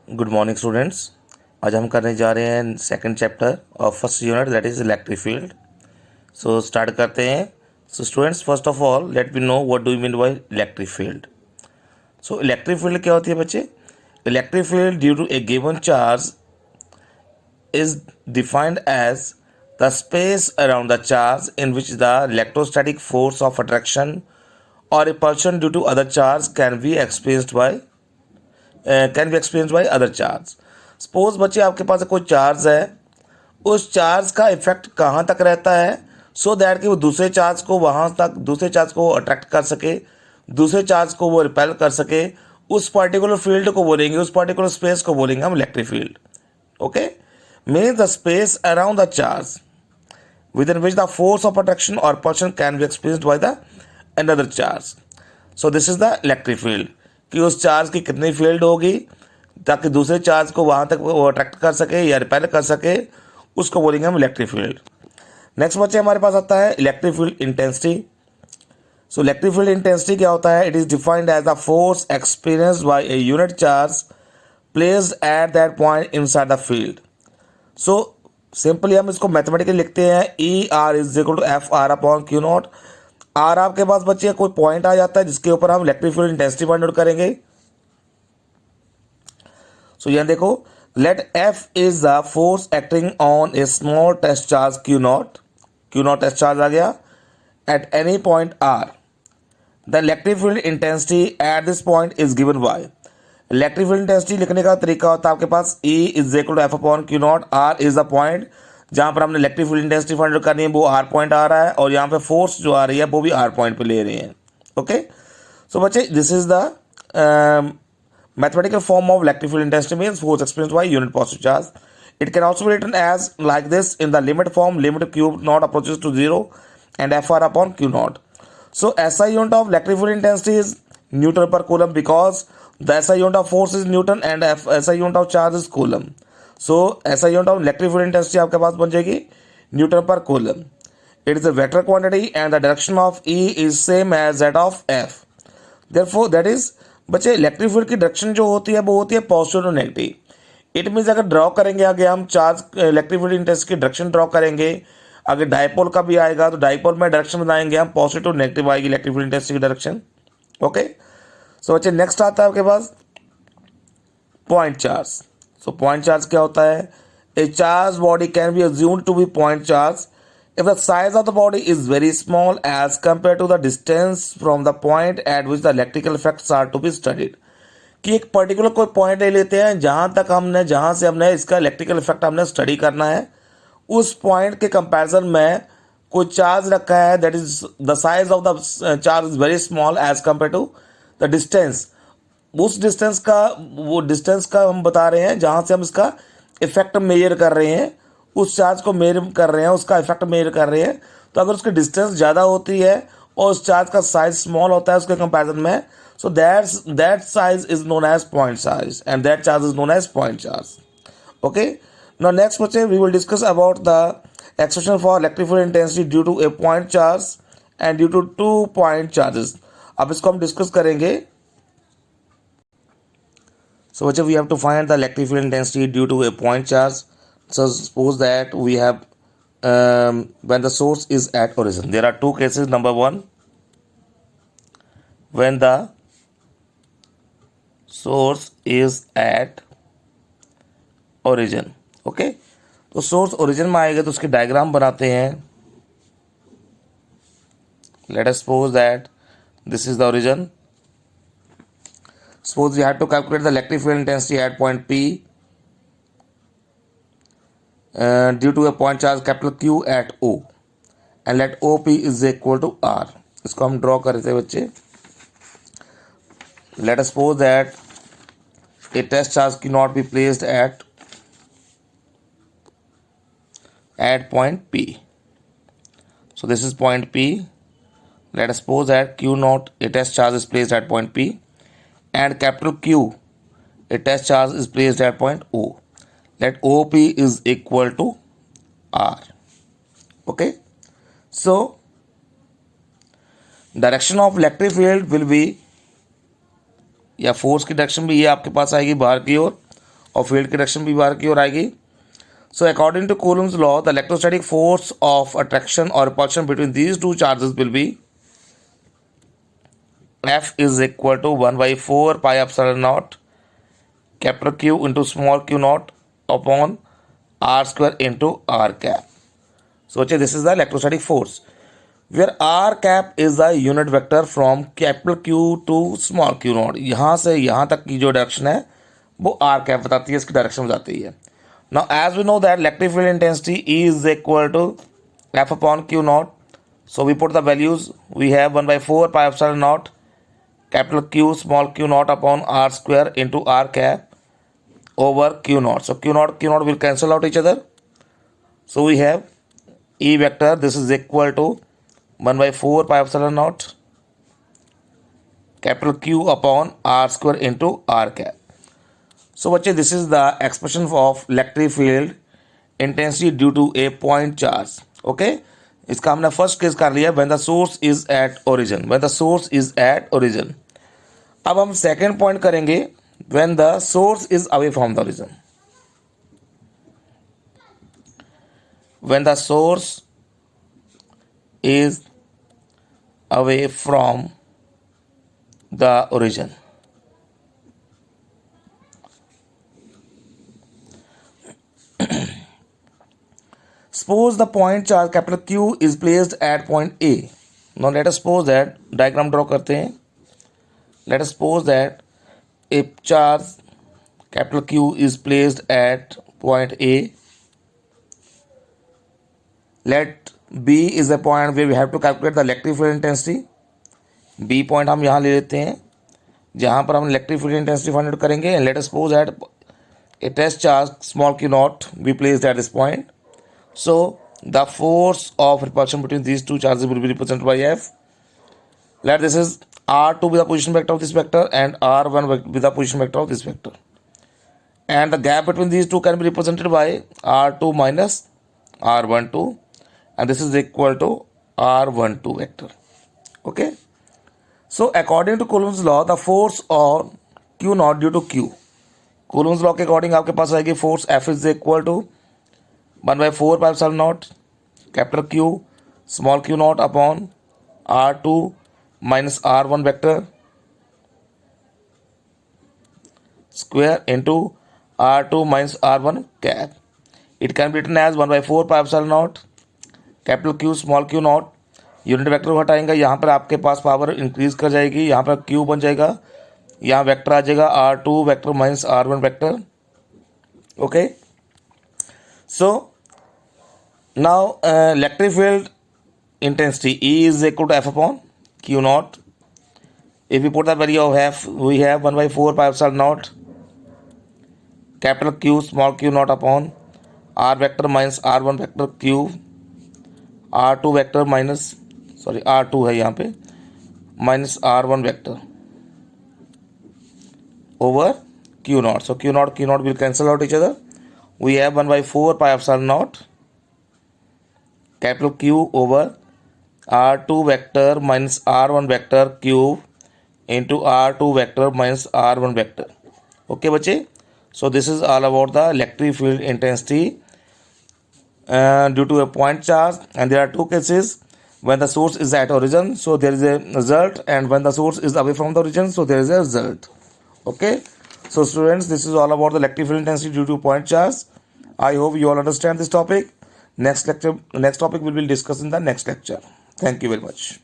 Good morning students. आज हम करने जा रहे हैं second chapter of first unit that is electric field. So start करते हैं। So students, first of all let me know what do you mean by electric field. So electric field क्या होती है बच्चे? Electric field due to a given charge is defined as the space around the charge in which the electrostatic force of attraction or repulsion due to other charge can be experienced by other charge। Suppose बच्चे आपके पास कोई charge है, उस charge का effect कहाँ तक रहता है सो दैट कि वो दूसरे चार्ज को वहाँ तक, दूसरे चार्ज को अट्रैक्ट कर सके, दूसरे चार्ज को वो रिपेल कर सके। उस पर्टिकुलर फील्ड को बोलेंगे, उस पर्टिकुलर स्पेस को बोलेंगे हम electric field. Okay, means the space around the charge within which the force of attraction or repulsion can be experienced by the another charge। So this is the electric field कि उस charge की कितनी field होगी ताकि दूसरे charge को वहाँ तक वो अट्रैक्ट कर सके या रिपेल कर सके, उसको बोलेंगे हम इलेक्ट्रिक फील्ड। नेक्स्ट बच्चे हमारे पास आता है electric field intensity. So electric field intensity क्या होता है? It is defined as the force experienced by a unit charge placed at that point inside the field. So simply हम इसको मैथमेटिकली लिखते हैं E R is equal to F R upon Q naught. R आपके पास बच्चे कोई point आ जाता है जिसके ऊपर हम electric field intensity find out करेंगे। सो यहां देखो, let F is the force acting on a small test charge Q naught. Q naught test charge आ गया at any point R. The electric field intensity at this point is given by. Electric field intensity लिखने का तरीका होता है आपके पास E is equal to F upon Q naught. R is the point जहां पर हमने electric field intensity find out करनी है, वो आर पॉइंट आ रहा है, और यहाँ पे फोर्स जो आ रही है वो भी आर पॉइंट पे ले रहे हैं। ओके, सो बच्चे this is the mathematical form of electric field intensity means force experienced by unit positive charge. It can also be written as like this in the limit form, limit Q naught approaches to zero and F R upon Q naught. So SI unit of electric field intensity is newton per coulomb because the SI unit of force is Newton and SI unit of charge is Coulomb। So SI unit of electric field intensity आपके पास बन जाएगी Newton per coulomb. It is a vector quantity and the direction of E is same as that of F। Therefore that is बच्चे electric field की direction जो होती है वो होती है पॉजिटिव और नेगेटिव। इट मीन्स अगर ड्रॉ करेंगे आगे हम चार्ज इलेक्ट्रिक फील्ड इंटेंसिटी की डायरेक्शन ड्रॉ करेंगे, अगर डायपोल का भी आएगा तो डायपोल में डायरेक्शन बनाएंगे हम पॉजिटिव और नेगेटिव आएगी इलेक्ट्रिक फील्ड इंटेंसिटी की डायरेक्शन। ओके, सो बच्चे नेक्स्ट आता है आपके पास point charge. So point charge क्या होता है? A charge body can be assumed to be point charge if the size of the body is very small as compare to the distance from the point at which the electrical effects are to be studied. कि एक particular कोई point ले लेते हैं जहां से हमने इसका इलेक्ट्रिकल इफेक्ट हमने स्टडी करना है, उस पॉइंट के कंपैरिजन में कोई चार्ज रखा है that is the size of the charge is very small as compare to the distance. उस डिस्टेंस का हम बता रहे हैं जहां से हम इसका इफेक्ट मेजर कर रहे हैं, उस चार्ज को मेजर कर रहे हैं, उसका इफेक्ट मेजर कर रहे हैं। तो अगर उसकी डिस्टेंस ज़्यादा होती है और उस चार्ज का साइज स्मॉल होता है उसके कंपैरिजन में, so that size is known as point charge and that charge is known as point charge. Okay, now next बच्चे we will discuss about the expression for electric field intensity due to a point charge and due to two point charges. अब इसको हम discuss करेंगे। So बच्चे we have to find the electric field intensity due to a point charge। So suppose that we have when the source is at origin, there are two cases। Number one, when the source is at origin। okay, तो source origin में आएगा तो उसकी diagram बनाते हैं। Let us suppose that this is the origin। Suppose we have to calculate the electric field intensity at point P due to a point charge capital Q at O and let OP is equal to R। इसको हम draw करते हैं बच्चे। Let us suppose that a test charge cannot be placed at point P। So this is point P। Let us suppose that Q naught, a test charge is placed at point P, and capital Q, a test charge is placed at point O. Let OP is equal to R। Okay, so direction of electric field will be, या force की direction भी ये आपके पास आएगी बाहर की ओर, और field की डायरेक्शन भी बाहर की ओर आएगी. So according to Coulomb's law, the electrostatic force of attraction or repulsion between these two charges will be F is equal to 1 by 4 pi epsilon naught capital Q into small q naught upon r square into r cap. So this is the electrostatic force, where r cap is the unit vector from capital Q to small q naught. यहाँ से यहाँ तक की जो direction है वो r cap बताती है, इसकी डायरेक्शन बताती है. Now as we know that electric field intensity is equal to F upon Q naught. So we put the values. We have 1 by 4 pi epsilon naught capital Q small q naught upon r square into r cap over Q naught. So Q naught will cancel out each other. So we have E vector, this is equal to 1 by 4 pi epsilon naught capital Q upon r square into r cap. So बच्चे, this is the expression of electric field intensity due to a point charge. Okay, इसका हमने first case कर लिया when the source is at origin. When the source is at origin. अब हम second point करेंगे when the source is away from the origin. When the source is away from the origin. Suppose the point charge capital Q is placed at point A. Now let us suppose that diagram draw करते हैं. Let us suppose that a charge capital Q is placed at point A. Let B is a point where we have to calculate the electric field intensity. B point हम यहाँ ले लेते हैं जहाँ पर हम electric field intensity find out करेंगे. And let us suppose that a test charge small q naught be placed at this point. So the force of repulsion between these two charges will be represented by F. Let this is R2 be the position vector of this vector and R1 be the position vector of this vector. And the gap between these two can be represented by R2 minus R12, and this is equal to R12 vector. Okay. So according to Coulomb's law, the force on Q naught due to Q. Coulomb's law के according आपके पास आएगी force F is equal to 1 by 4 pi epsilon naught capital Q small q naught upon R2 minus R1 vector square into R2 minus R1 cap. It can be written as 1 by 4 pi epsilon naught capital Q small q naught. Unit vector हटाएंगे, यहाँ पर आपके पास power increase कर जाएगी, यहाँ पर Q बन जाएगा, यहाँ वेक्टर आ जाएगा R2 vector minus R1 vector. Okay, so now electric field intensity E is equal to F upon Q naught. If we put the value of F, we have 1 by 4 pi epsilon naught capital Q small q naught upon R vector minus R1 vector Q R2 vector minus R2 है यहाँ पे minus R1 vector over Q naught. So Q naught will cancel out each other. We have 1 by 4 pi epsilon naught capital Q over R2 vector minus R1 vector cube into R2 vector minus R1 vector. Okay बच्चे, so this is all about the electric field intensity due to a point charge, and there are two cases. When the source is at origin, so there is a result, and when the source is away from the origin, so there is a result. Okay, so students, this is all about the electric field intensity due to point charge. I hope you all understand this topic. Next topic will be discussed in the next lecture. Thank you very much.